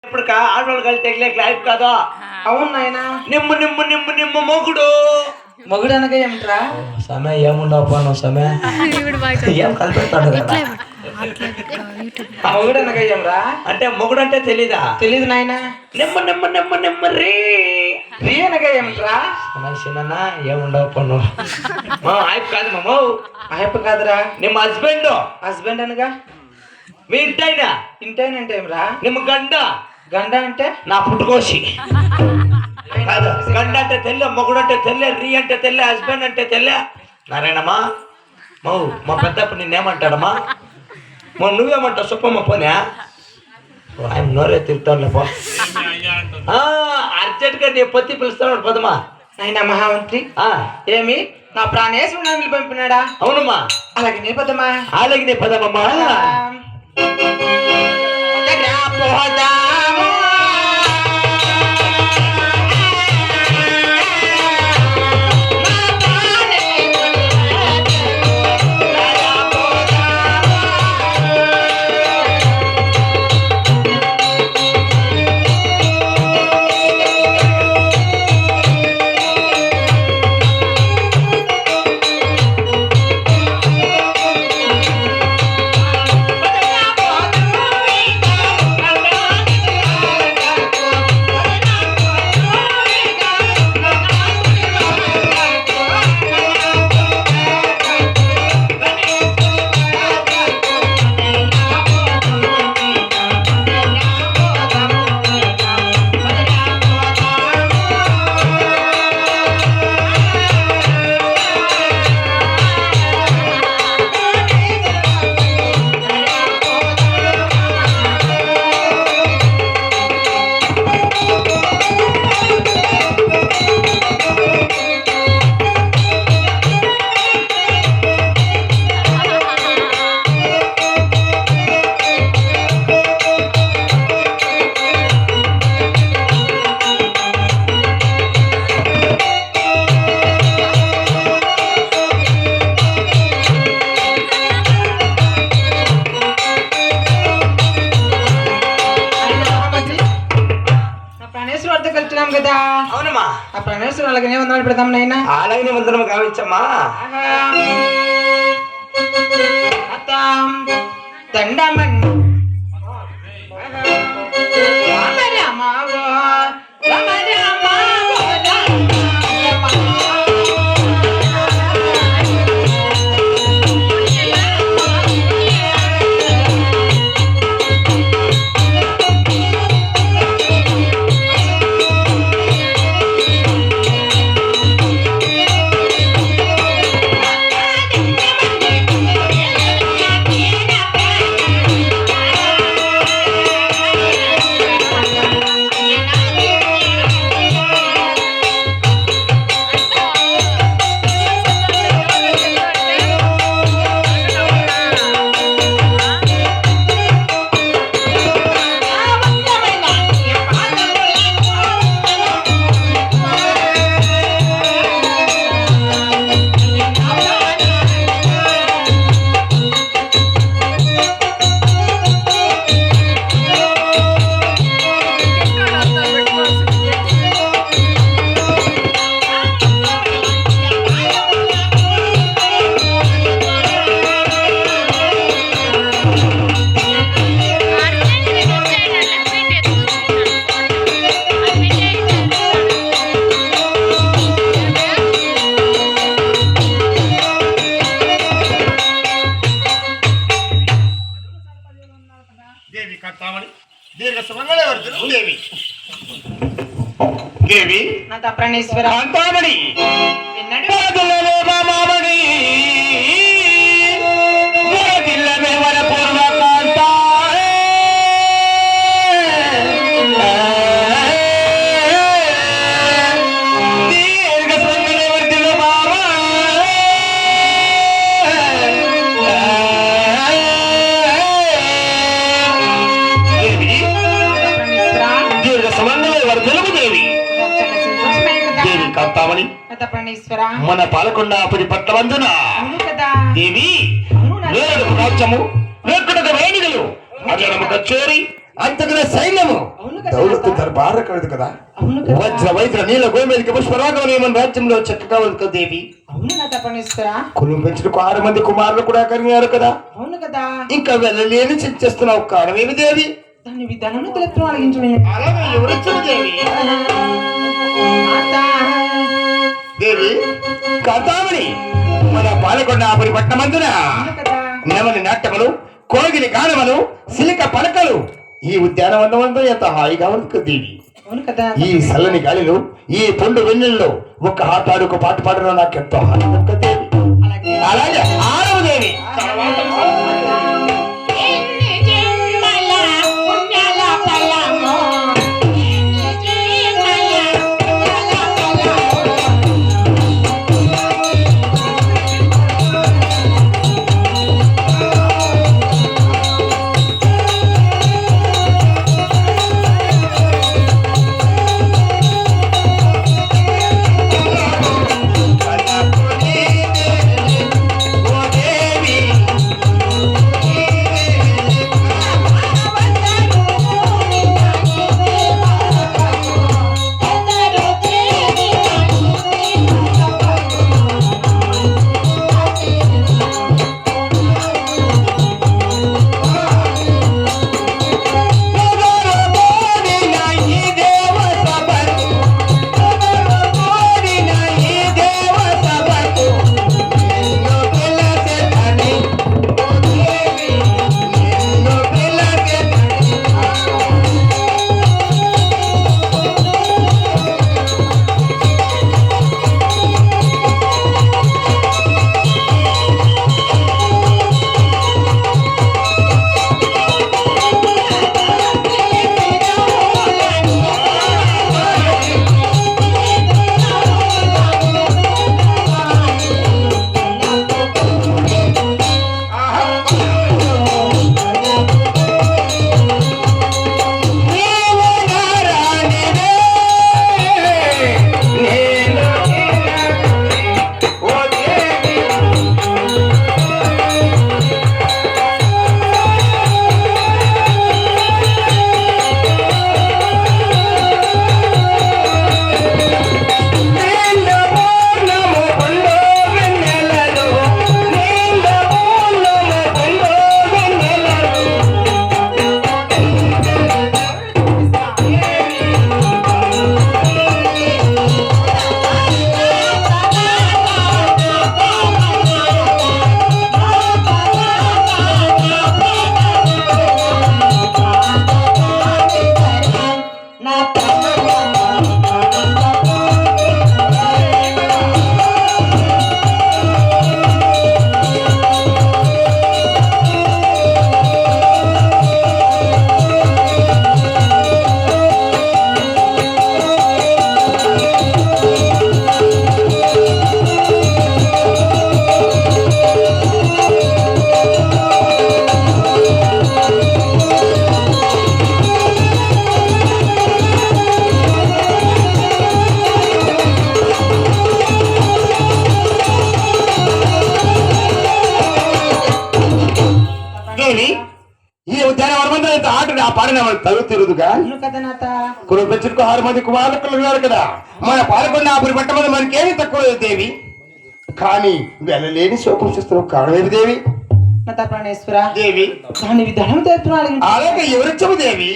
ఇప్పుడు ఆడవాళ్ళు కలిసి తెగలేక లైఫ్ కాదు. అవును నాయన. నిమ్ము నిమ్ము నిమ్ము నిమ్ము మొగుడు మొగుడు అనగా ఏమిట్రా? సమయ ఏముండవు నువ్వు సమయ ఏం కలిపెడతాడు కదా. మొగుడు అనగా ఏమరా? అంటే మొగుడు అంటే తెలీదా? తెలీదు నాయన. నిమ్ము నిమ్ము నిమ్ము నిమ్ము రీ రీ అనగా ఏమిట్రా? చిన్న ఏముండవు పన్ను మా ఆయప్ కాదు మామ. ఆయప్ప కాదురా. నిమ్మ హస్బెండ్. హస్బెండ్ అనగా మీ ఇంటైనా. ఇంటైనంటే ఏమరా? నిమ్మ గండ. గండ అంటే నా పుట్టుకోసి కాదు. గండ అంటే తెల్ల, మొగుడు అంటే తెల్ల, రీ అంటే తెల్ల, హస్బెండ్ అంటే తెల్ల. నారాయణమ్మా మౌ మా పెద్దప్పుడు నిన్నేమంటాడమ్మా? నువ్వేమంటావు సుప్పమ్మ పోనా? ఆయన నోరే తిరుగుతాడులే పో. అర్జెంట్గా నీ పొత్తి పిలుస్తాడు పదమా. ఆయన మహామంత్రి ఏమి నా ప్రాణేశ్వరుని పంపినాడా? అవునమ్మా. అలాగే నీ పదమా. అలాగే నీ పదమమ్మా. కదా. అవునమ్మా. ఆ ప్రణేశ్వరం అలాగనే వందలు పెడతాం నాయన. అలాగనే వందనము గావించమ్మా. దండమన్ దేవి నా ప్రాణేశ్వర కాంతామణి మన పాలకొండాపురి పట్ల వందన దేవి రాజ్యము వేకుడక వేణిగలు అజనము కచేరి అంతగల సైన్యము దౌలత్తు దర్బార కలదు కదా. అవును కదా. వజ్ర వైద్ర నీల గోమేదిక పుష్పరాగం మన రాజ్యంలో చక్కగా ఉంది కదా దేవి. అవును నాథ పరమేశ్వర. కులం పెంచుటకు 6 మంది కుమారులు కూడా కలిగారు కదా. అవును కదా. ఇంకా వెళ్ళలేని చేస్తున్నావు కారణమేమి దేవి? దాని విధానంలో తెలుపుతూ అడిగించలేను. అలాగే ఎవరిచ్చారు దేవి? దేవి కాంతామణి మన పాలకొండాపురి పట్టణమందున నెమలి నాట్యములు, కోగిలి గానములు, సిలిక పలకలు ఈ ఉద్యానవనంలో ఎంత హాయిగా ఉంది దేవి. అవును కదా. ఈ చల్లని గాలిలో, ఈ పొండు వెన్నెల్లో ఒక ఆటాడుకు పాట పాడడం నాకు ఎంతో ఆనందం కదా దేవి. అలాగే ఆడవు దేవి. ఈ ఉద్యానవనమంతా ఇంత ఆటని ఆ పాడిన వాళ్ళు తగులుతురుదుగా. కులం పెంచుకు 6 మంది కుమారులు కలిగారు కదా. మన పాలకొండాపురి పట్టణంలో మనకేమి తక్కువ లేదు దేవి. కానీ వెళ్ళలేని శోకం చేస్తున్నావు కారణమేమి దేవి? ప్రాణేశ్వర దేవి దాని విధానం తెలుపుతూ అడిగించు. అలాగే ఎవరిచ్చము దేవి?